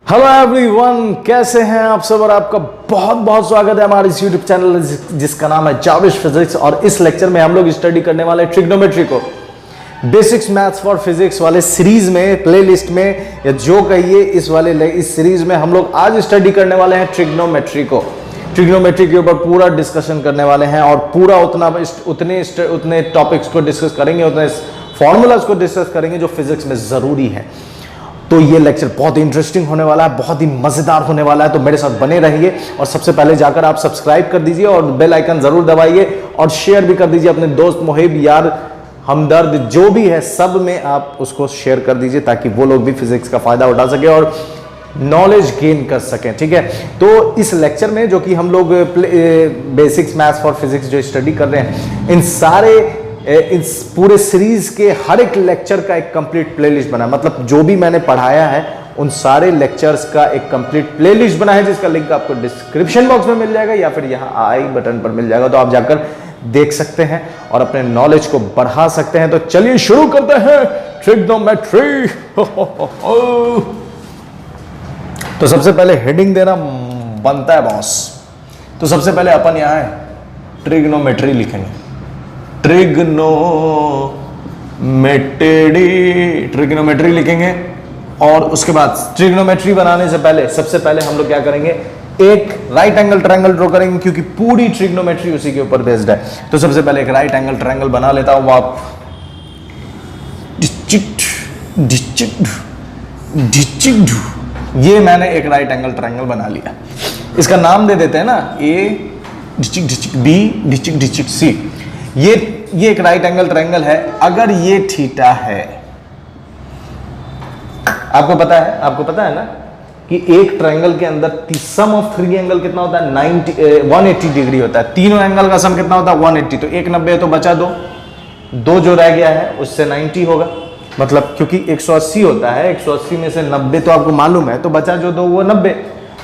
Hello everyone, कैसे हैं आप सब। और आपका बहुत बहुत स्वागत है हमारे इस यूट्यूब चैनल जिसका नाम है जाविश फिजिक्स। और इस लेक्चर में हम लोग स्टडी करने वाले ट्रिग्नोमेट्री को बेसिक्स मैथ्स फॉर फिजिक्स वाले सीरीज में, प्लेलिस्ट में, या जो कहिए इस सीरीज में हम लोग आज स्टडी करने वाले हैं ट्रिग्नोमेट्री को। ट्रिग्नोमेट्री के ऊपर पूरा डिस्कशन करने वाले हैं और पूरा उतने टॉपिक्स को डिस्कस करेंगे, उतने फॉर्मूलाज को डिस्कस करेंगे जो फिजिक्स में जरूरी है। तो ये लेक्चर बहुत ही इंटरेस्टिंग होने वाला है, बहुत ही मजेदार होने वाला है, तो मेरे साथ बने रहिए। और सबसे पहले जाकर आप सब्सक्राइब कर दीजिए और बेल आइकन जरूर दबाइए और शेयर भी कर दीजिए अपने दोस्त, मुहिब, यार, हमदर्द जो भी है सब में आप उसको शेयर कर दीजिए ताकि वो लोग भी फिजिक्स का फायदा उठा सके और नॉलेज गेन कर सकें। ठीक है, तो इस लेक्चर में जो कि हम लोग बेसिक्स मैथ्स फॉर फिजिक्स जो स्टडी कर रहे हैं, इस पूरे सीरीज के हर एक लेक्चर का एक कंप्लीट प्लेलिस्ट बना है। मतलब जो भी मैंने पढ़ाया है उन सारे लेक्चर्स का एक कंप्लीट प्लेलिस्ट बना है, जिसका लिंक आपको डिस्क्रिप्शन बॉक्स में मिल जाएगा या फिर यहाँ आई बटन पर मिल जाएगा, तो आप जाकर देख सकते हैं और अपने नॉलेज को बढ़ा सकते हैं। तो चलिए शुरू करते हैं ट्रिग्नोमेट्री। तो सबसे पहले हेडिंग देना बनता है बॉस। तो सबसे पहले अपन यहाँ है ट्रिग्नोमेट्री लिखेंगे, ट्रिग्नोमेट्री लिखेंगे। और उसके बाद ट्रिग्नोमेट्री बनाने से पहले सबसे पहले हम लोग क्या करेंगे, एक राइट एंगल ट्रायंगल ड्रॉ करेंगे, क्योंकि पूरी ट्रिग्नोमेट्री उसी के ऊपर बेस्ड है। तो सबसे पहले एक राइट एंगल ट्रायंगल बना लेता हूं। आप ये मैंने एक राइट एंगल ट्रायंगल बना लिया। इसका नाम दे देते हैं ना, ए बी सी। ये एक राइट एंगल ट्रायंगल है। अगर ये थीटा है, आपको पता है ना कि एक ट्रायंगल के अंदर सम ऑफ थ्री एंगल कितना होता है, 180 डिग्री होता है। तीनों एंगल का सम कितना होता है, 180। तो एक 90 है तो बचा दो जो रह गया है उससे 90 होगा। मतलब क्योंकि 180 होता है, 180 में से 90 तो आपको मालूम है, तो बचा जो दो वो 90।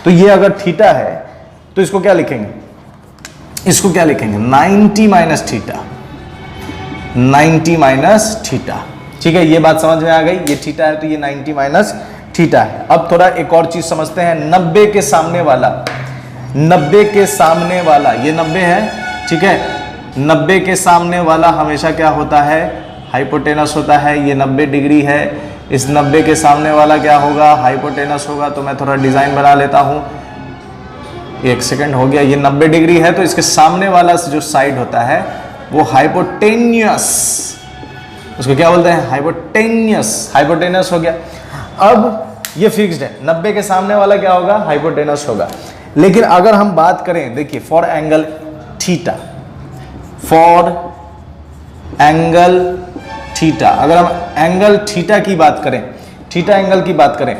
तो ये अगर थीटा है तो इसको क्या लिखेंगे, 90 माइनस थीटा। ठीक है, ये बात समझ में आ गई। ये थीटा है तो ये 90 माइनस थीटा है। अब थोड़ा एक और चीज समझते हैं। 90 के सामने वाला ये 90 है। ठीक है, 90 के सामने वाला हमेशा क्या होता है, हाइपोटेनस होता है। ये 90 डिग्री है, इस 90 के सामने वाला क्या होगा, हाइपोटेनस होगा। तो मैं थोड़ा डिजाइन बना लेता हूं, एक सेकंड हो गया। ये 90 डिग्री है तो इसके सामने वाला जो साइड होता है वो हाइपोटेनियस, उसको क्या बोलते हैं, हाइपोटेनस हो गया। अब ये फिक्स्ड है, 90 के सामने वाला क्या होगा, हाइपोटेनस होगा। लेकिन अगर हम बात करें, देखिए फॉर एंगल थीटा, अगर हम एंगल थीटा की बात करें, थीटा एंगल की बात करें,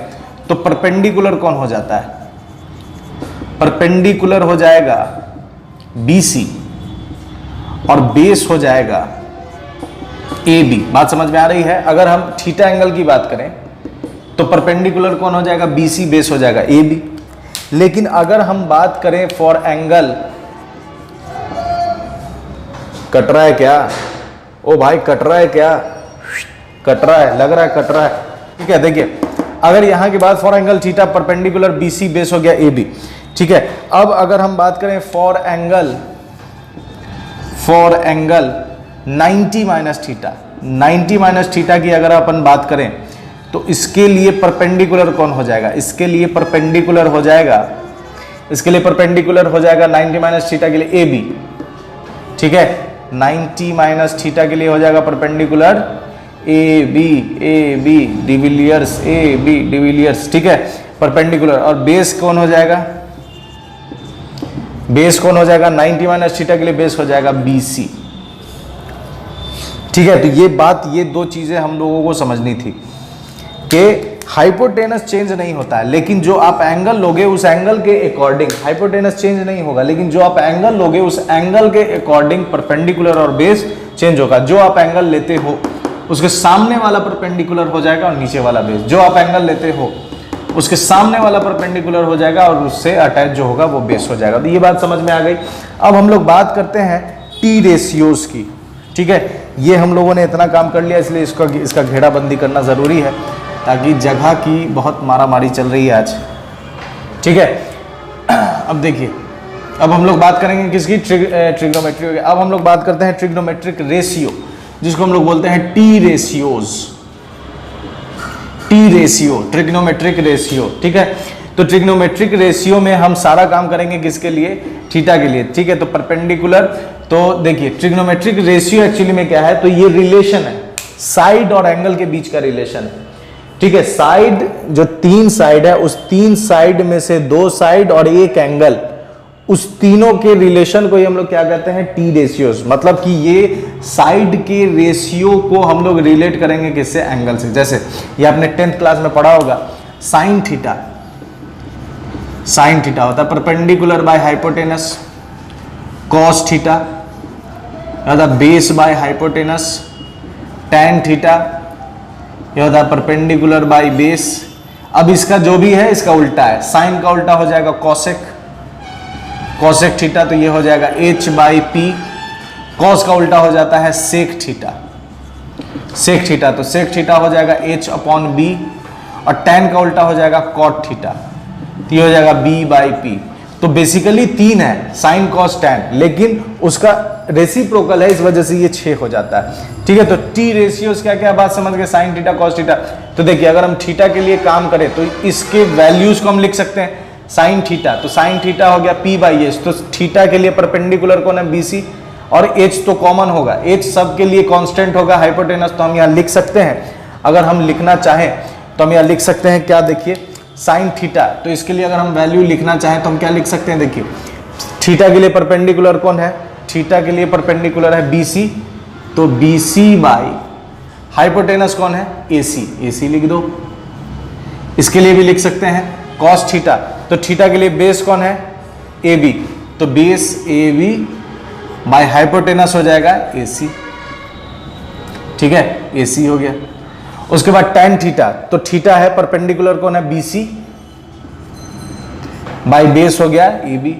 तो परपेंडिकुलर कौन हो जाता है, परपेंडिकुलर हो जाएगा BC और बेस हो जाएगा AB। बात समझ में आ रही है। अगर हम थीटा एंगल की बात करें तो परपेंडिकुलर कौन हो जाएगा, BC, बेस हो जाएगा AB। लेकिन अगर हम बात करें फॉर एंगल, कट रहा है क्या, ओ भाई कट रहा है क्या, कट रहा है, लग रहा है कट रहा है। ठीक है, देखिए अगर यहां की बात for angle theta, perpendicular BC, base हो गया AB। ठीक है, अब अगर हम बात करें फॉर एंगल 90 माइनस थीटा की अगर अपन बात करें तो इसके लिए परपेंडिकुलर कौन हो जाएगा, इसके लिए परपेंडिकुलर हो जाएगा 90 माइनस थीटा के लिए AB। ठीक है, 90 माइनस थीटा के लिए हो जाएगा परपेंडिकुलर AB डिविलियर्स। ठीक है, परपेंडिकुलर। और बेस कौन हो जाएगा, 90 माइनस थीटा के लिए बेस हो जाएगा BC। ठीक है, तो ये दो चीजें हम लोगों को समझनी थी कि हाइपोटेनस चेंज नहीं होता है, लेकिन जो आप एंगल लोगे उस एंगल के अकॉर्डिंग, हाइपोटेनस चेंज नहीं होगा, लेकिन जो आप एंगल लोगे उस एंगल के अकॉर्डिंग परपेंडिकुलर और बेस चेंज होगा। जो आप एंगल लेते हो उसके सामने वाला परपेंडिकुलर हो जाएगा और नीचे वाला बेस। जो आप एंगल लेते हो उसके सामने वाला परपेंडिकुलर हो जाएगा और उससे अटैच जो होगा वो बेस हो जाएगा। तो ये बात समझ में आ गई। अब हम लोग बात करते हैं टी रेशियोज की। ठीक है, ये हम लोगों ने इतना काम कर लिया, इसलिए इसका घेराबंदी करना ज़रूरी है ताकि जगह की बहुत मारामारी चल रही है आज। ठीक है। अब देखिए, अब हम लोग बात करेंगे किसकी, ट्रिग्नोमेट्री। अब हम लोग बात करते हैं ट्रिग्नोमेट्रिक रेशियो, जिसको हम लोग बोलते हैं T ratios, T ratio, trigonometric ratio. ठीक है, तो ट्रिग्नोमेट्रिक रेशियो में हम सारा काम करेंगे किसके लिए, थीटा के लिए। ठीक है, तो परपेंडिकुलर, तो देखिए ट्रिग्नोमेट्रिक रेशियो एक्चुअली में क्या है, तो ये रिलेशन है साइड और एंगल के बीच का रिलेशन है। ठीक है, साइड जो 3 साइड है, उस 3 साइड में से 2 साइड और एक एंगल, उस तीनों के रिलेशन को ही हम लोग क्या कहते हैं, टी रेशियोज। मतलब कि ये साइड के रेशियो को हम लोग रिलेट करेंगे किससे, एंगल से। जैसे ये आपने 10th क्लास में पढ़ा होगा, साइन थीटा, साइन थीटा होता है perpendicular by hypotenuse, cos theta होता है base by hypotenuse, tan theta यह होता है परपेंडिकुलर बाय बेस। अब इसका जो भी है इसका उल्टा है, साइन का उल्टा हो जाएगा कॉसेक, कॉसेक थीटा, तो ये हो जाएगा h बाई पी। कॉस का उल्टा हो जाता है सेक थीटा, सेक थीटा, तो सेक थीटा हो जाएगा h अपॉन बी, और टैन का उल्टा हो जाएगा कॉट थीटा, तो ये हो जाएगा b बाई पी। तो बेसिकली 3 है, साइन कॉस टैन, लेकिन उसका रेसिप्रोकल है, इस वजह से ये 6 हो जाता है। ठीक है, तो टी रेशियोज क्या क्या बात समझ गए, साइन थीटा कॉस थीटा। तो देखिए अगर हम थीटा के लिए काम करें तो इसके वैल्यूज को हम लिख सकते हैं, साइन थीटा, तो साइन थीटा हो गया p बाई एच, तो थीटा के लिए परपेंडिकुलर कौन है, BC, और h तो कॉमन होगा, h सब के लिए कांस्टेंट होगा, हाइपोटेनस, तो हम यहाँ लिख सकते हैं। अगर हम लिखना चाहें तो हम यहाँ लिख सकते हैं क्या, देखिए साइन थीटा, तो इसके लिए अगर हम वैल्यू लिखना चाहें तो हम क्या लिख सकते हैं, देखिए थीटा के लिए परपेंडिकुलर कौन है, थीटा के लिए परपेंडिकुलर है BC, तो BC बाई हाइपोटेनस कौन है, AC, AC लिख दो। इसके लिए भी लिख सकते हैं कॉस थीटा, तो थीटा के लिए बेस कौन है, AB, तो बेस AB बाय हाइपोटेनस हो जाएगा AC। ठीक है, AC हो गया। उसके बाद टैन थीटा, तो थीटा है परपेंडिकुलर कौन है, BC बाय बेस हो गया AB।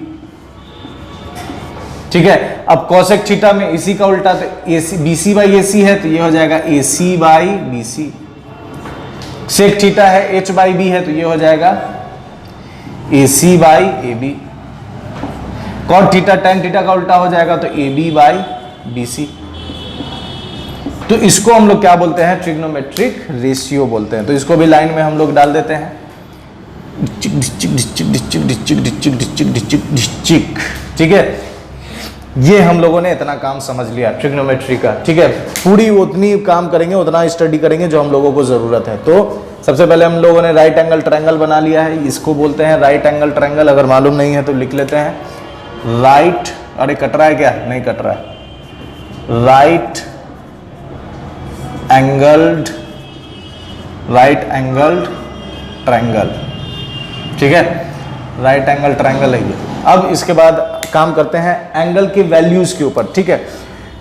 ठीक है, अब कॉसेक थीटा में इसी का उल्टा, तो AC BC बाई AC है, तो ये हो जाएगा AC by BC। Sec theta है H बाई B है, तो ये हो जाएगा AC by AB। Cot theta tan theta का उल्टा हो जाएगा, तो AB बाई BC। तो इसको हम लोग क्या बोलते हैं, ट्रिग्नोमेट्रिक रेशियो बोलते हैं। तो इसको भी लाइन में हम लोग डाल देते हैं, ठीक है। ये हम लोगों ने इतना काम समझ लिया ट्रिग्नोमेट्री का। ठीक है, पूरी उतनी काम करेंगे, उतना स्टडी करेंगे जो हम लोगों को जरूरत है। तो सबसे पहले हम लोगों ने राइट एंगल ट्रायंगल बना लिया है, इसको बोलते हैं राइट एंगल ट्रायंगल। अगर मालूम नहीं है तो लिख लेते हैं राइट, अरे कट रहा है क्या, नहीं कट रहा है, राइट एंगल्ड ट्रायंगल। ठीक है, राइट एंगल ट्रायंगल है ये। अब इसके बाद काम करते हैं एंगल के वैल्यूज के ऊपर। ठीक है,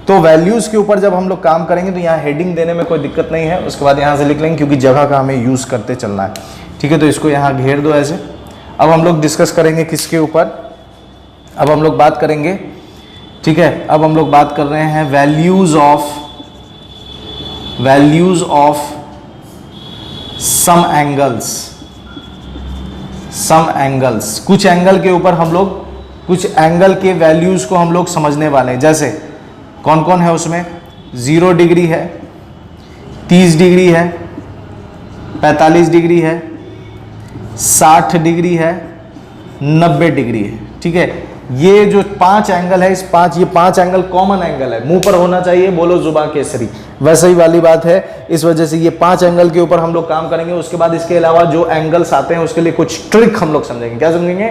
तो वैल्यूज के ऊपर जब हम लोग काम करेंगे तो यहाँ हेडिंग देने में कोई दिक्कत नहीं है, उसके बाद यहाँ से लिख लेंगे क्योंकि जगह का हमें यूज करते चलना है। ठीक है, तो इसको यहाँ घेर दो ऐसे। अब हम लोग डिस्कस करेंगे किसके ऊपर, अब हम लोग बात करेंगे, ठीक है, अब हम लोग बात कर रहे हैं वैल्यूज ऑफ सम एंगल्स। कुछ एंगल के ऊपर हम लोग, कुछ एंगल के वैल्यूज को हम लोग समझने वाले हैं। जैसे कौन कौन है उसमें, 0 डिग्री है, 30 डिग्री है, 45 डिग्री है, 60 डिग्री है, 90 डिग्री है। ठीक है, ये जो 5 एंगल है, ये 5 एंगल कॉमन एंगल है, मुंह पर होना चाहिए, बोलो जुबान केसरी, वैसे ही वाली बात है। इस वजह से ये 5 एंगल के ऊपर हम लोग काम करेंगे। उसके बाद इसके अलावा जो एंगल्स आते हैं उसके लिए कुछ ट्रिक हम लोग समझेंगे। क्या समझेंगे,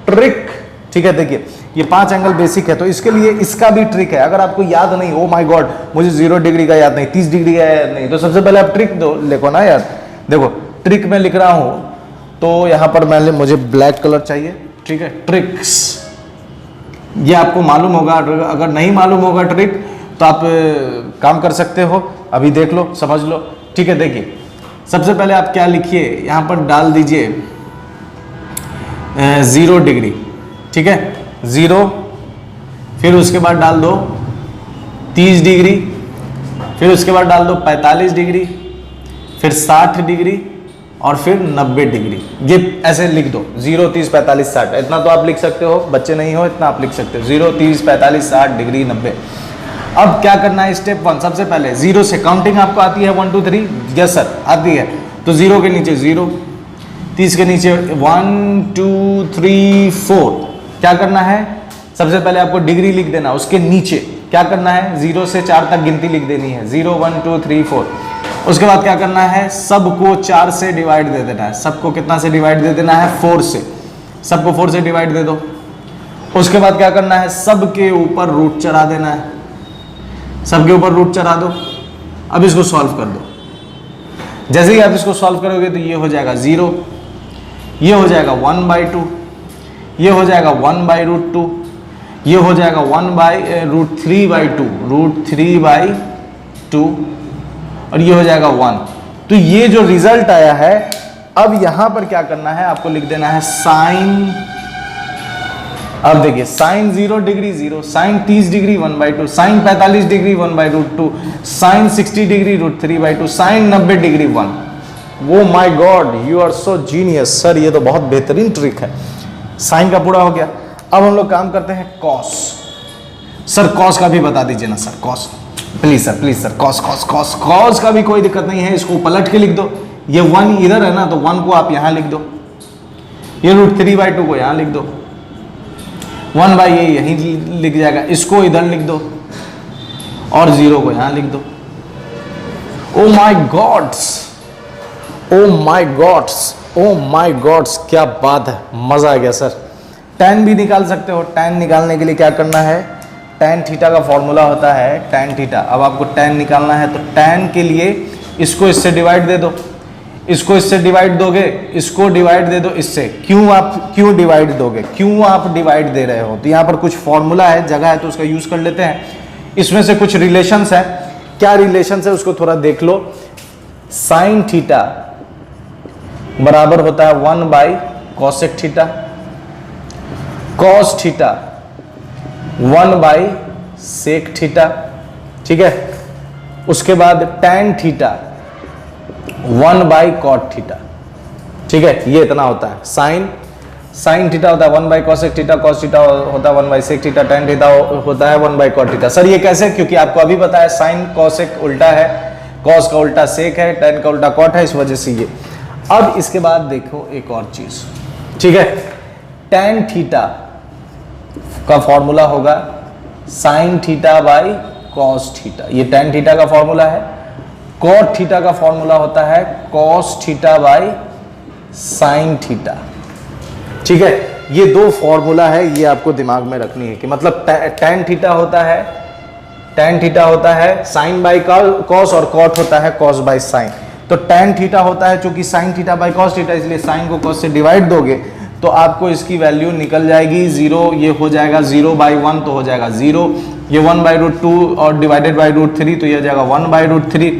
ट्रिक। ठीक है, देखिए ये 5 एंगल बेसिक है, तो इसके लिए इसका भी ट्रिक है। अगर आपको याद नहीं, ओ माय गॉड मुझे 0 डिग्री का याद नहीं, 30 डिग्री का याद नहीं, तो सबसे पहले आप ट्रिक दो लिखो ना यार। देखो ट्रिक में लिख रहा हूं, तो यहां पर मुझे ब्लैक कलर चाहिए। ठीक है, ट्रिक्स, ये आपको मालूम होगा। अगर नहीं मालूम होगा ट्रिक तो आप काम कर सकते हो, अभी देख लो, समझ लो। ठीक है, देखिए सबसे पहले आप क्या लिखिए, यहां पर डाल दीजिए 0 डिग्री। ठीक है, 0, फिर उसके बाद डाल दो 30 डिग्री, फिर उसके बाद डाल दो 45 डिग्री, फिर 60 डिग्री, और फिर 90 डिग्री। ये ऐसे लिख दो 0, 30, 45, 60, इतना तो आप लिख सकते हो, बच्चे नहीं हो इतना आप लिख सकते हो, 0, 30, 45, 60 डिग्री 90। अब क्या करना है, स्टेप 1, सबसे पहले 0 से काउंटिंग आपको आती है 1 2 3, यस सर आती है, तो 0 के नीचे 0, 30 के नीचे 1 2 3 4। क्या करना है, सबसे पहले आपको डिग्री लिख देना, उसके नीचे क्या करना है, 0 से 4 तक गिनती लिख देनी है, 0 1 2 3 4। उसके बाद क्या करना है, सबको 4 से डिवाइड दे देना है, सबको कितना से डिवाइड दे देना है, 4 से, सबको 4 से डिवाइड दे दो। उसके बाद क्या करना है, सबके ऊपर रूट चढ़ा देना है, सबके ऊपर रूट चढ़ा दो। अब इसको सॉल्व कर दो, जैसे ही आप इसको सॉल्व करोगे तो ये हो जाएगा 0, ये हो जाएगा 1/2, ये हो जाएगा 1/√2, ये हो जाएगा 1/√3/2, √3/2, और ये हो जाएगा 1। तो ये जो रिजल्ट आया है, अब यहां पर क्या करना है, आपको लिख देना है साइन, अब देखिए sine 0 degree 0, sine 30 degree 1/2, sine 45 degree 1/√2, sine 60 degree √3/2, sine 90 degree 1। Oh my god, you are so genius sir, ये तो बहुत बेहतरीन ट्रिक है। साइन का पूरा हो गया। अब हम लोग काम करते हैं कॉस। सर कॉस का भी बता दीजिए ना sir, cos please sir, cos का भी कोई दिक्कत नहीं है, इसको पलट के लिख दो। ये 1 इधर है ना, तो 1 को आप यहां लिख दो, ये √3/2 को यहां लिख दो, 1 ये यहीं लिख जाएगा, इसको इधर लिख दो और 0 को यहां लिख दो। Oh my God's, oh my God's, oh my God's, क्या बात है, मजा आ गया सर। tan भी निकाल सकते हो, tan निकालने के लिए क्या करना है, tan थीटा का फॉर्मूला होता है tan थीटा। अब आपको tan निकालना है तो tan के लिए इसको इससे डिवाइड दे दो, इसको इससे डिवाइड दोगे, इसको डिवाइड दे दो इससे। क्यों डिवाइड दोगे, क्यों आप डिवाइड दे रहे हो, तो यहाँ पर कुछ फॉर्मूला है, जगह है तो उसका यूज कर लेते हैं। इसमें से कुछ रिलेशंस है, क्या रिलेशंस है उसको थोड़ा देख लो। साइन थीटा बराबर होता है 1/cosec theta, cos theta 1/sec theta, ठीक है। उसके बाद tan थीटा 1/cot थीटा, ठीक है, ये इतना होता है। साइन थीटा होता है 1/cosec थीटा, cos थीटा होता है 1/sec थीटा, tan थीटा होता है 1/cot थीटा। सर ये कैसे, क्योंकि आपको अभी पता है साइन cosec उल्टा है, cos का उल्टा sec है, tan का उल्टा cot है, इस वजह से ये। अब इसके बाद देखो एक और चीज, ठीक है, tan थीटा का फॉर्मूला होगा sine theta by cos theta, ये tan थीटा का फॉर्मूला है। cot थीटा का फॉर्मूला होता है cos theta by sine theta, ठीक है। ये दो फॉर्मूला है, ये आपको दिमाग में रखनी है कि मतलब tan थीटा होता है साइन बाई कॉस और cot होता है cos बाई साइन। तो tan थीटा होता है चूंकि sine theta by cos theta, इसलिए साइन को cos से डिवाइड दोगे तो आपको इसकी वैल्यू निकल जाएगी 0, ये हो जाएगा 0/1 तो हो जाएगा 0, ये 1/√2 और डिवाइडेड बाई √3 तो ये हो जाएगा 1/√3,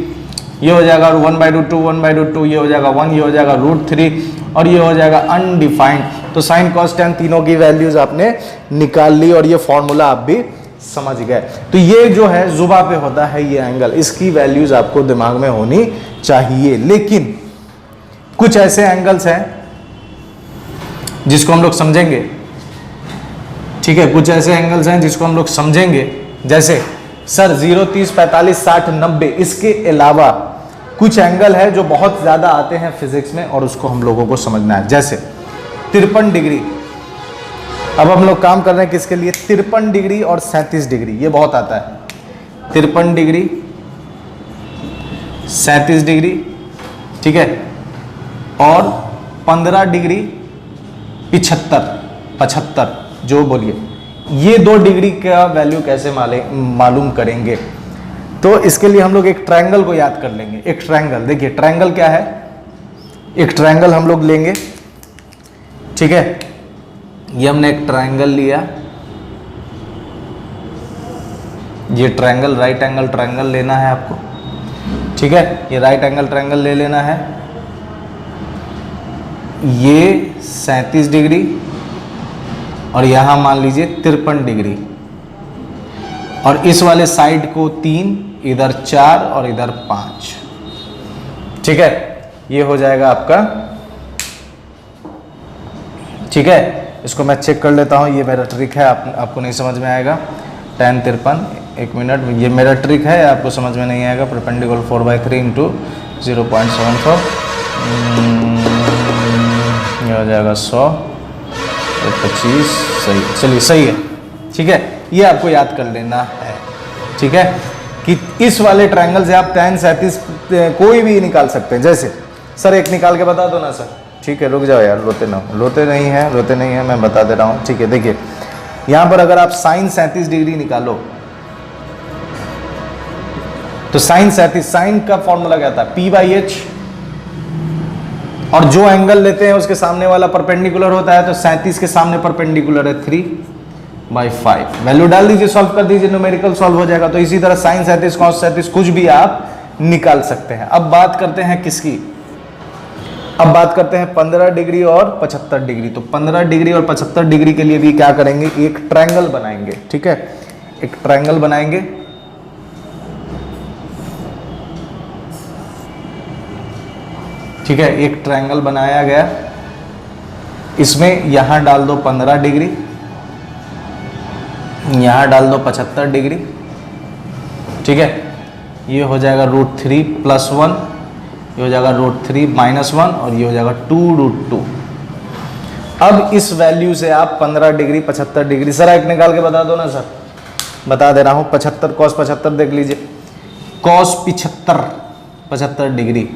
ये हो जाएगा 1/√2, ये हो जाएगा 1, ये हो जाएगा √3 और ये हो जाएगा अनडिफाइंड। तो साइन कॉस टैन तीनों की वैल्यूज आपने निकाल ली और ये फॉर्मूला आप भी समझ गए। तो ये जो है जुबा पे होता है ये एंगल, इसकी वैल्यूज आपको दिमाग में होनी चाहिए। लेकिन कुछ ऐसे एंगल्स हैं जिसको हम लोग समझेंगे, ठीक है, कुछ ऐसे एंगल्स हैं जिसको हम लोग समझेंगे, जैसे सर 0, 30, 45, 60, 90, इसके अलावा कुछ एंगल है जो बहुत ज्यादा आते हैं फिजिक्स में और उसको हम लोगों को समझना है, जैसे 53 डिग्री। अब हम लोग काम कर रहे हैं किसके लिए, 53 डिग्री और 37 डिग्री, ये बहुत आता है। 53 डिग्री 37 डिग्री, ठीक है, और 15 डिग्री 75 जो बोलिए, ये 2 डिग्री का वैल्यू कैसे मालूम करेंगे। तो इसके लिए हम लोग एक ट्रायंगल को याद कर लेंगे। एक ट्रायंगल, देखिए ट्रायंगल क्या है, एक ट्रायंगल हम लोग लेंगे, ठीक है, ये हमने एक ट्रायंगल लिया, ये ट्रायंगल राइट एंगल ट्रायंगल लेना है आपको, ठीक है, ये राइट एंगल ट्रायंगल ले लेना है। ये 37 डिग्री और यहां मान लीजिए 53 डिग्री, और इस वाले साइड को 3, इधर 4 और इधर 5, ठीक है। ये हो जाएगा आपका, ठीक है। इसको मैं चेक कर लेता हूँ, ये मेरा ट्रिक है, आपको नहीं समझ में आएगा। tan 53, एक मिनट, ये मेरा ट्रिक है, आपको समझ में नहीं आएगा। परपेंडिकुलर 4/3 इंटू 0.74, ये हो जाएगा 100 और 25, सही, चलिए सही है, ठीक है। ये आपको याद कर लेना है, ठीक है, कि इस वाले ट्रायंगल से आप tan 37 कोई भी निकाल सकते हैं। जैसे सर एक निकाल के बता दो ना सर, ठीक है, रुक जाओ यार, रोते नहीं है, मैं बता दे रहा हूँ, ठीक है। देखिए यहाँ पर अगर आप sin 37 डिग्री निकालो तो sin 37, साइन का फॉर्मूला क्या था, P/H, और जो एंगल लेते हैं उसके सामने वाला परपेंडिकुलर होता है, तो 37 के सामने परपेंडिकुलर है 3/5। वैल्यू डाल दीजिए, सॉल्व कर दीजिए, न्यूमेरिकल सॉल्व हो जाएगा। तो इसी तरह sin 37 cos 37 कुछ भी आप निकाल सकते हैं। अब बात करते हैं किसकी, अब बात करते हैं 15 डिग्री और 75 डिग्री। तो 15 डिग्री और 75 डिग्री के लिए भी क्या करेंगे, एक ट्रायंगल बनाएंगे, ठीक है, एक ट्रायंगल बनाएंगे। ठीक है, एक ट्रायंगल बनाया गया, इसमें यहां डाल दो 15 डिग्री, यहां डाल दो 75 डिग्री, ठीक है। ये हो जाएगा √3 + 1, ये हो जाएगा √3 - 1, और ये हो जाएगा 2√2। अब इस वैल्यू से आप 15 डिग्री 75 डिग्री, सर एक निकाल के बता दो ना सर, बता दे रहा हूं। 75 cos 75 देख लीजिए, cos 75 डिग्री।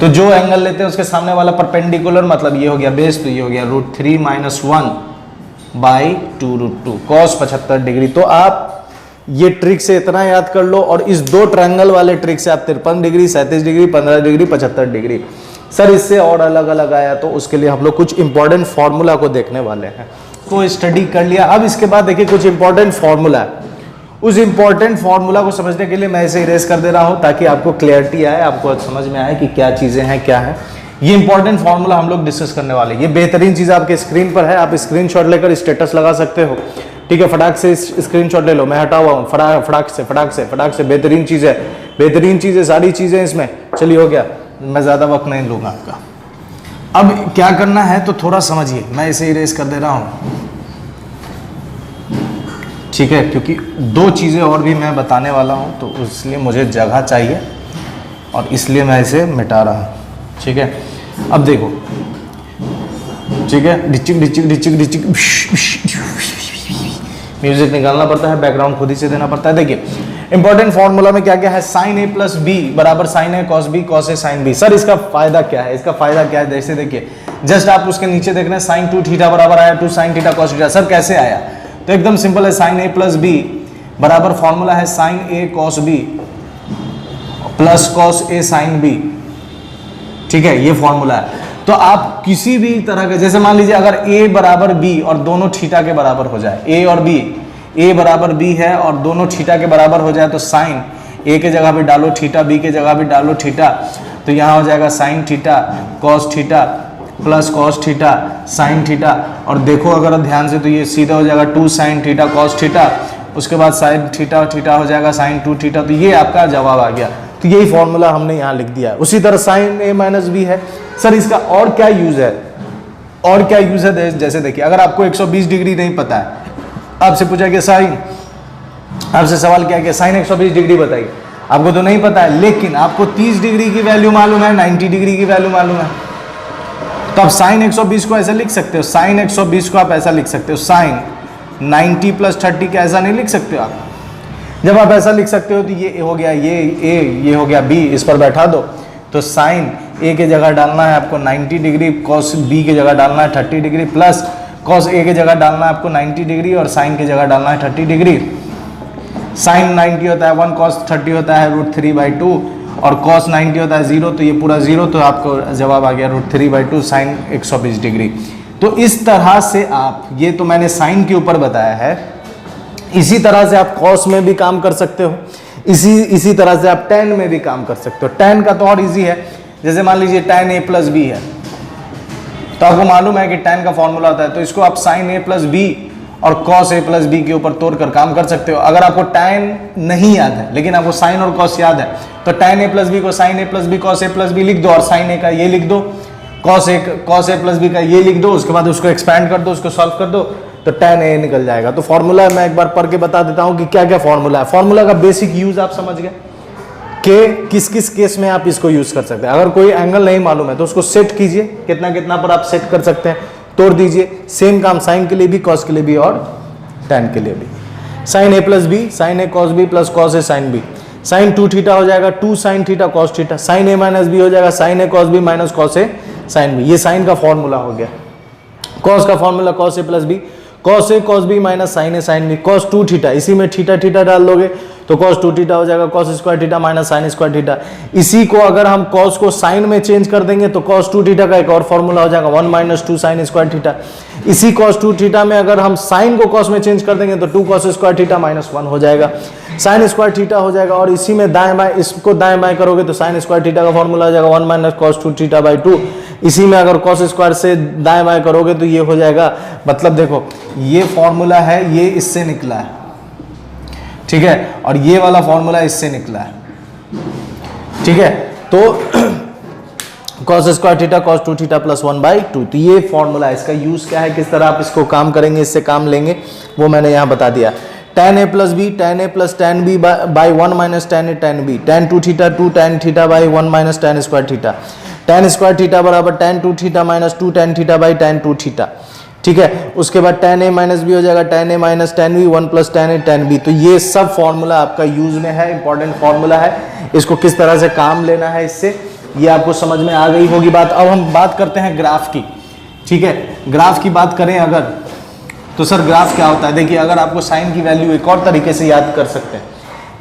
तो जो एंगल लेते हैं उसके सामने वाला परपेंडिकुलर, मतलब ये हो गया बेस, तो ये हो गया √3 - 1/2√2 cos 75 डिग्री। तो आप ये ट्रिक से इतना याद कर लो, और इस दो ट्रायंगल वाले ट्रिक से आप 53 degree, 37 degree, 15 degree, 75 degree. Sir इससे और अलग अलग आया तो उसके लिए हम लोग कुछ इंपॉर्टेंट फॉर्मूला को देखने वाले हैं। तो स्टडी कर लिया, अब इसके बाद देखिए कुछ इंपॉर्टेंट फॉर्मूला है। उस इंपॉर्टेंट फॉर्मूला को समझने के लिए मैं इसे इरेज कर दे रहा हूं, ताकि आपको क्लियरिटी आए, आपको समझ में आए कि क्या चीजें हैं, क्या है। ये इंपॉर्टेंट फॉर्मूला हम लोग डिस्कस करने वाले हैं। ये बेहतरीन चीज आपके स्क्रीन पर है, आप स्क्रीनशॉट लेकर स्टेटस लगा सकते हो, ठीक है। फटाक से स्क्रीनशॉट ले लो, मैं हटा हुआ हूँ, फटाक से। बेहतरीन चीज है, बेहतरीन चीज है, सारी चीजें इसमें। चलिए हो गया, मैं ज्यादा वक्त नहीं लूंगा आपका। अब क्या करना है तो थोड़ा समझिए, मैं इसे इरेज कर दे रहा हूं, ठीक है, क्योंकि दो चीजें और भी मैं बताने वाला हूं, तो इसलिए मुझे जगह चाहिए, और इसलिए मैं इसे मिटा रहा हूं, ठीक है। अब देखो, ठीक है, डिचिक म्यूजिक निकालना पड़ता है, बैकग्राउंड खुद ही से देना पड़ता है। देखिए इंपॉर्टेंट फॉर्मूला में क्या क्या है, sin A + B बराबर sin A cos B cos A sin B। Sir इसका फायदा क्या है, इसका फायदा क्या है, जैसे देखिए जस्ट आप उसके नीचे देख रहे हैं sin 2 थीटा बराबर आया 2 sin theta cos theta. Sir कैसे आया, तो एकदम सिंपल है, sin A + B बराबर फॉर्मूला है sin A cos B + cos A sin B, ठीक है, ये फॉर्मूला है। तो आप किसी भी तरह के, जैसे मान लीजिए अगर A बराबर B और दोनों थीटा के बराबर हो जाए, A और B, A बराबर B है और दोनों थीटा के बराबर हो जाए, तो साइन A के जगह पे डालो थीटा, B के जगह पे डालो थीटा, तो यहाँ हो जाएगा sin theta cos theta + cos theta sin theta. और देखो अगर ध्यान से, तो ये सीधा हो जाएगा 2 sin थीटा cos थीटा, उसके बाद sin थीटा थीटा हो जाएगा sin 2 थीटा। तो ये आपका जवाब आ गया। तो यही फॉर्मूला हमने यहाँ लिख दिया है। उसी तरह sin A - B है। सर इसका और क्या यूज है, और क्या यूज है, जैसे देखिए अगर आपको 120 डिग्री नहीं पता है, आपसे पूछा कि साइन, आपसे सवाल क्या किया, साइन 120 डिग्री बताइए, आपको तो नहीं पता है, लेकिन आपको 30 डिग्री की वैल्यू मालूम है, 90 डिग्री की वैल्यू मालूम है, तो आप साइन 120 को ऐसा लिख सकते हो, साइन 120 को आप ऐसा लिख सकते हो, साइन 90 + 30 का ऐसा नहीं लिख सकते हो आप। जब आप ऐसा लिख सकते हो तो ये हो गया, ये ए, ये हो गया बी, इस पर बैठा दो, तो साइन ए के जगह डालना है आपको 90 डिग्री, कॉस बी के जगह डालना है 30 डिग्री, प्लस कॉस ए के जगह डालना है आपको 90 डिग्री, और साइन की जगह डालना है 30 डिग्री। साइन 90 होता है 1, कॉस 30 होता है √3/2, और कॉस 90 होता है 0, तो ये पूरा 0, तो आपको जवाब आ गया √3/2 साइन 120 डिग्री। तो इस तरह से आप, ये तो मैंने साइन के ऊपर बताया है, इसी तरह से आप कॉस में भी काम कर सकते हो, इसी तरह से आप tan में भी काम कर सकते हो। tan का तो और इजी है, जैसे मान लीजिए tan A + B है, तो आपको मालूम है कि tan का फॉर्मूला होता है, तो इसको आप sin A + B और cos a प्लस बी के ऊपर तोड़ कर काम कर सकते हो। अगर आपको tan नहीं याद है लेकिन आपको sin और cos याद है तो tan a प्लस बी को sin a plus b cos a plus b लिख दो और sin a का ये लिख दो, cos a प्लस बी का ये लिख दो, उसके बाद उसको एक्सपैंड कर दो, उसको सॉल्व कर दो तो tan a निकल जाएगा। तो फॉर्मूला मैं एक बार पढ़ के बता देता हूं कि क्या क्या फॉर्मूला है। फॉर्मूला का बेसिक यूज आप समझ गए कि किस किस केस में आप इसको यूज कर सकते हैं। अगर कोई एंगल नहीं मालूम है तो उसको सेट कीजिए, कितना कितना पर आप सेट कर सकते हैं, तोड़ दीजिए। सेम काम साइन के लिए भी, कॉस के लिए भी और टैन के लिए भी। Sine A plus B, sine A cos B plus cos A sine B, sine 2 theta हो जाएगा 2 sine theta cos theta, sine A minus B हो जाएगा sine A cos B minus cos A sine B. ये sine का formula हो गया। Cos का formula cos A plus B, cos A cos B minus sine A sine B, cos 2 theta, इसी में theta theta डाल दोगे तो cos 2 थीटा हो जाएगा cos square theta minus sine square theta. इसी को अगर हम cos को साइन में चेंज कर देंगे तो cos 2 थीटा का एक और फॉर्मूला हो जाएगा 1 माइनस 2 साइन स्क्वायर थीटा। इसी cos 2 थीटा में अगर हम साइन को cos में चेंज कर देंगे तो 2 cos स्क्वायर थीटा माइनस 1 हो जाएगा, साइन स्क्वायर थीटा हो जाएगा। और इसी में दाएं बाएं, इसको दाएं बाएं करोगे तो साइन स्क्वायर थीटा का फॉर्मूला हो जाएगा 1 माइनस cos 2 थीटा बाई 2। इसी में अगर cos स्क्वायर से दाएं बाएं करोगे तो ये हो जाएगा, मतलब देखो ये फॉर्मूला है, ये इससे निकला है, ठीक है, और ये वाला फॉर्मूला इससे निकला है, ठीक है। तो cos square theta cos 2 theta plus 1 by 2, तो ये फॉर्मूला है। इसका यूज क्या है, किस तरह आप इसको काम करेंगे, इससे काम लेंगे, वो मैंने यहाँ बता दिया। tan a plus b, tan a plus tan b by 1 minus tan a tan b, tan 2 theta 2 tan theta by 1 minus tan square theta, tan square theta बराबर tan 2 theta minus 2 tan theta by tan 2 theta, ठीक है। उसके बाद tan a minus B हो जाएगा tan a minus tan b 1 plus tan a tan b। तो ये सब फॉर्मूला आपका यूज में है, इंपॉर्टेंट फॉर्मूला है। इसको किस तरह से काम लेना है, इससे ये आपको समझ में आ गई होगी बात। अब हम बात करते हैं ग्राफ की, ठीक है। ग्राफ की बात करें अगर, तो सर ग्राफ क्या होता है। देखिए, अगर आपको साइन की वैल्यू एक और तरीके से याद कर सकते हैं,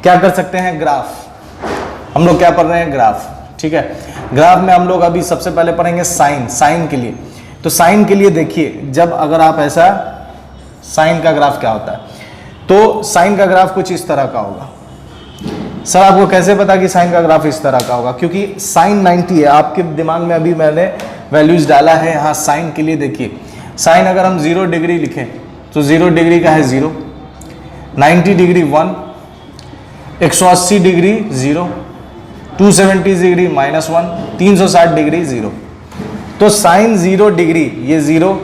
क्या कर सकते हैं, ग्राफ। हम लोग क्या पढ़ रहे हैं, ग्राफ, ठीक है। ग्राफ में हम लोग अभी सबसे पहले पढ़ेंगे साइन, साइन के लिए। तो साइन के लिए देखिए, जब अगर आप ऐसा, साइन का ग्राफ क्या होता है, तो साइन का ग्राफ कुछ इस तरह का होगा। सर आपको कैसे पता कि साइन का ग्राफ इस तरह का होगा, क्योंकि साइन 90 है आपके दिमाग में, अभी मैंने वैल्यूज डाला है यहाँ साइन के लिए। देखिए साइन अगर हम 0 डिग्री लिखें तो 0 डिग्री का है 0, 90 डिग्री 1, 180 डिग्री 0, 270 डिग्री -1, 360 डिग्री 0। तो साइन 0 डिग्री ये 0,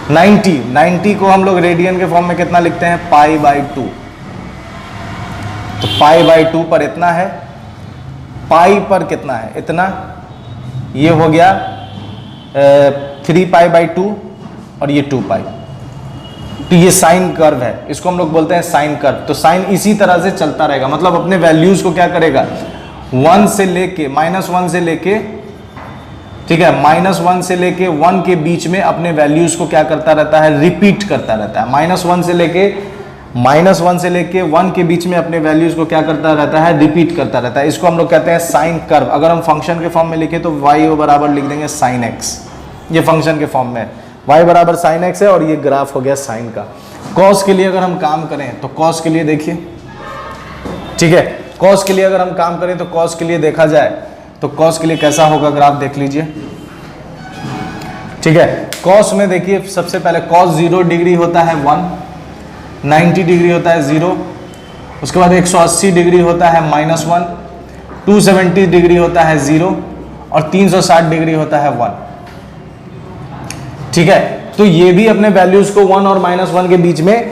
90 को हम लोग रेडियन के फॉर्म में कितना लिखते हैं, पाई बाई 2। तो पाई बाई 2 पर इतना है, पाई पर कितना है, इतना, ये हो गया 3 पाई बाई 2 और ये 2 पाई। तो ये साइन कर्व है, इसको हम लोग बोलते हैं साइन कर्व। तो साइन इसी तरह से चलता रहेगा, मतलब अपने वैल्यूज को क्या करेगा, 1 से लेके -1 से लेके, ठीक है, -1 से लेके 1 के बीच में अपने वैल्यूज को क्या करता रहता है, रिपीट करता रहता है। -1 से लेके 1 के बीच में अपने वैल्यूज को क्या करता रहता है, रिपीट करता रहता है। इसको हम लोग कहते हैं साइन कर्व। अगर हम फंक्शन के फॉर्म में लिखे तो y बराबर लिख देंगे साइन x, ये फंक्शन के फॉर्म में y बराबर साइन x है, और ये ग्राफ हो गया साइन का। कॉस के लिए अगर हम काम करें तो कॉस के लिए देखिए, ठीक है, कॉस के लिए अगर हम काम करें तो कॉस के लिए देखा जाए तो कॉस के लिए कैसा होगा ग्राफ देख लीजिए, ठीक है। कॉस में देखिए, सबसे पहले कॉस 0 डिग्री होता है 1, 90 डिग्री होता है 0, उसके बाद 180 डिग्री होता है -1, 270 डिग्री होता है 0 और 360 डिग्री होता है 1, ठीक है। तो ये भी अपने वैल्यूज को 1 और -1 के बीच में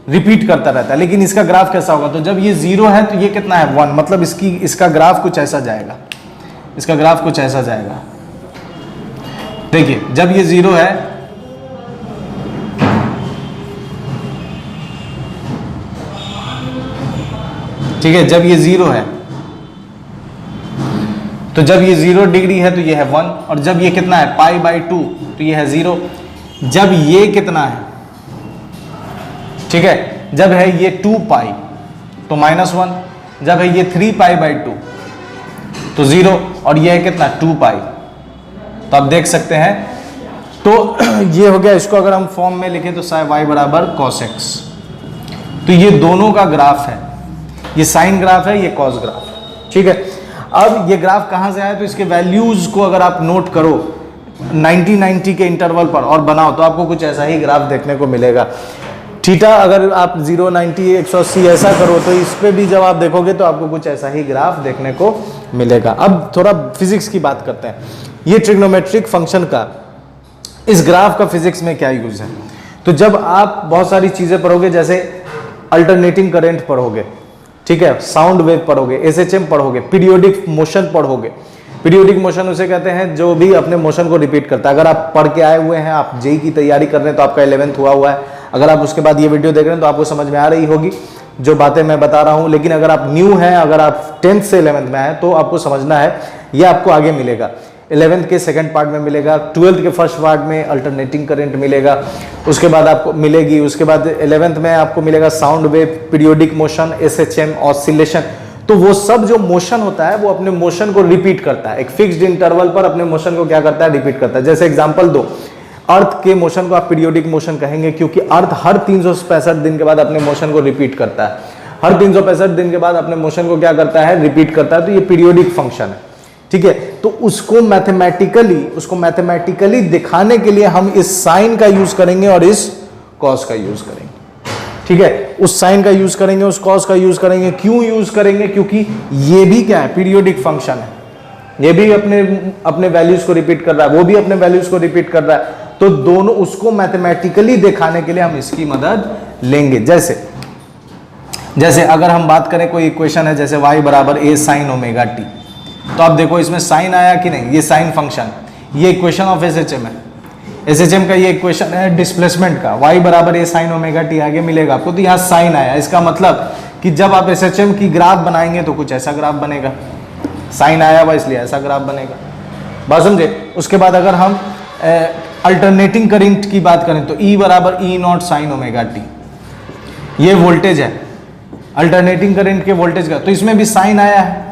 रिपीट करता रहता है। लेकिन इसका ग्राफ कैसा होगा, तो जब ये 0 है तो ये कितना है, 1, मतलब इसका ग्राफ कुछ ऐसा जाएगा, इसका ग्राफ कुछ ऐसा जाएगा। देखिए जब ये 0 है, ठीक है, जब ये 0 है, तो जब ये 0 डिग्री है तो ये है 1, और जब ये कितना है, पाई बाई 2, तो ये है 0। जब ये कितना है, ठीक है, जब है ये 2 पाई तो -1, जब है ये 3 पाई बाई 2 तो 0, और ये है कितना, 2 पाई। तो आप देख सकते हैं, तो ये हो गया। इसको अगर हम फॉर्म में लिखें तो y बराबर cos x। तो ये दोनों का ग्राफ है, ये साइन ग्राफ है, ये कॉस ग्राफ, ठीक है। अब ये ग्राफ कहां से आया, तो इसके वैल्यूज को अगर आप नोट करो 90-90 के इंटरवल पर और बनाओ तो आपको कुछ ऐसा ही ग्राफ देखने को मिलेगा। थीटा अगर आप 0, 90, 180 ऐसा करो तो इस पे भी जब आप देखोगे तो आपको कुछ ऐसा ही ग्राफ देखने को मिलेगा। अब थोड़ा फिजिक्स की बात करते हैं। ये ट्रिग्नोमेट्रिक फंक्शन का, इस ग्राफ का फिजिक्स में क्या यूज है? तो जब आप बहुत सारी चीजें पढ़ोगे, जैसे अल्टरनेटिंग करंट पढ़ोगे, ठीक है, साउंड वेव पढ़ोगे, एसएचएम पढ़ोगे, पीरियोडिक मोशन पढ़ोगे। पीरियोडिक मोशन उसे कहते हैं जो भी अपने मोशन को रिपीट करता है। अगर आप पढ़ के आए हुए हैं, आप जेई की तैयारी कर रहे हैं तो आपका 11th हुआ है। अगर आप उसके बाद ये वीडियो देख रहे हैं तो आपको समझ में आ रही होगी जो बातें मैं बता रहा हूं। लेकिन अगर आप न्यू हैं, अगर आप 10th से 11th में हैं तो आपको समझना है, ये आपको आगे मिलेगा। 11th के सेकंड पार्ट में मिलेगा, 12th के फर्स्ट पार्ट में अल्टरनेटिंग करंट मिलेगा, उसके बाद आपको मिलेगी, उसके बाद 11th में आपको मिलेगा sound wave, periodic motion, SHM, oscillation. तो वो सब जो मोशन होता है वो अपने मोशन को रिपीट करता है, एक फिक्स्ड इंटरवल पर अपने मोशन को क्या करता है, रिपीट करता है। जैसे एग्जांपल दो, अर्थ के मोशन को आप पीरियोडिक मोशन कहेंगे क्योंकि अर्थ हर 365 दिन के बाद अपने मोशन को रिपीट करता है। हर 365 दिन के बाद अपने मोशन को क्या करता है, रिपीट करता है। तो ये पीरियोडिक फंक्शन है, ठीक है। तो उसको मैथमेटिकली दिखाने के लिए हम इस साइन का यूज करेंगे और इस कॉस का यूज करेंगे, ठीक है। उस साइन का यूज करेंगे, उस कॉस का यूज करेंगे। क्यों यूज करेंगे? क्योंकि ये भी क्या है, पीरियोडिक फंक्शन है। ये भी अपने वैल्यूज को रिपीट कर रहा है, वो भी अपने वैल्यूज को रिपीट कर रहा है। तो दोनों उसको मैथमेटिकली दिखाने के लिए हम इसकी मदद लेंगे। जैसे अगर हम बात करें, कोई इक्वेशन है जैसे y बराबर a sin ओमेगा t, तो आप देखो इसमें साइन आया कि नहीं, ये साइन फंक्शन, ये इक्वेशन ऑफ एसएचएम है। एसएचएम का ये इक्वेशन है डिस्प्लेसमेंट का, y बराबर a sin ओमेगा t आगे मिलेगा आपको। तो यहाँ साइन आया, इसका मतलब कि जब आप एसएचएम की ग्राफ बनाएंगे तो कुछ ऐसा ग्राफ बनेगा। साइन आया हुआ इसलिए ऐसा ग्राफ बनेगा, बात समझे। उसके बाद अगर हम अल्टरनेटिंग करंट की बात करें तो E बराबर E not sine omega T, ये वोल्टेज है अल्टरनेटिंग करंट के वोल्टेज का। तो इसमें भी साइन आया है,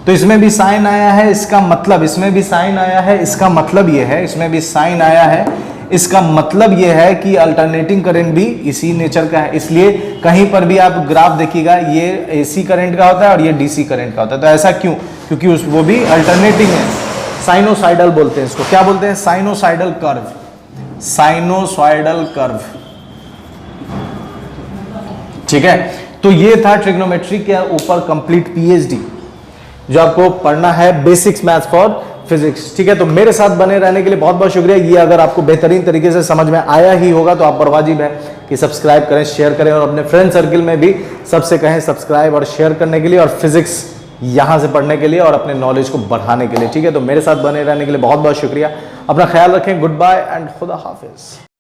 तो इसमें भी साइन आया है, इसका मतलब इसमें भी साइन आया है, इसका मतलब ये है, इसमें भी साइन आया है, इसका मतलब ये है कि अल्टरनेटिंग करंट भी इसी नेचर का है। इसलिए कहीं पर भी आप ग्राफ देखिएगा, ये एसी करंट का होता है और ये डीसी करंट का होता है। तो ऐसा क्यों? क्योंकि वो भी अल्टरनेटिंग है। साइनोसाइडल बोलते हैं इसको, क्या बोलते हैं? साइनोसाइडल कर्व, साइनोसाइडल कर्व, ठीक है। तो ये था ट्रिग्नोमेट्री के ऊपर कंप्लीट पीएचडी जो आपको पढ़ना है, बेसिक्स मैथ्स फॉर फिजिक्स, ठीक है। तो मेरे साथ बने रहने के लिए बहुत बहुत शुक्रिया। ये अगर आपको बेहतरीन तरीके से समझ में आया ही होगा तो आप पर वाजिब है कि सब्सक्राइब करें, शेयर करें और अपने फ्रेंड सर्किल में भी सबसे कहें सब्सक्राइब और शेयर करने के लिए और फिजिक्स यहां से पढ़ने के लिए और अपने नॉलेज को बढ़ाने के लिए, ठीक है। तो मेरे साथ बने रहने के लिए बहुत बहुत शुक्रिया। अपना ख्याल रखें। गुड बाय एंड खुदा हाफिज।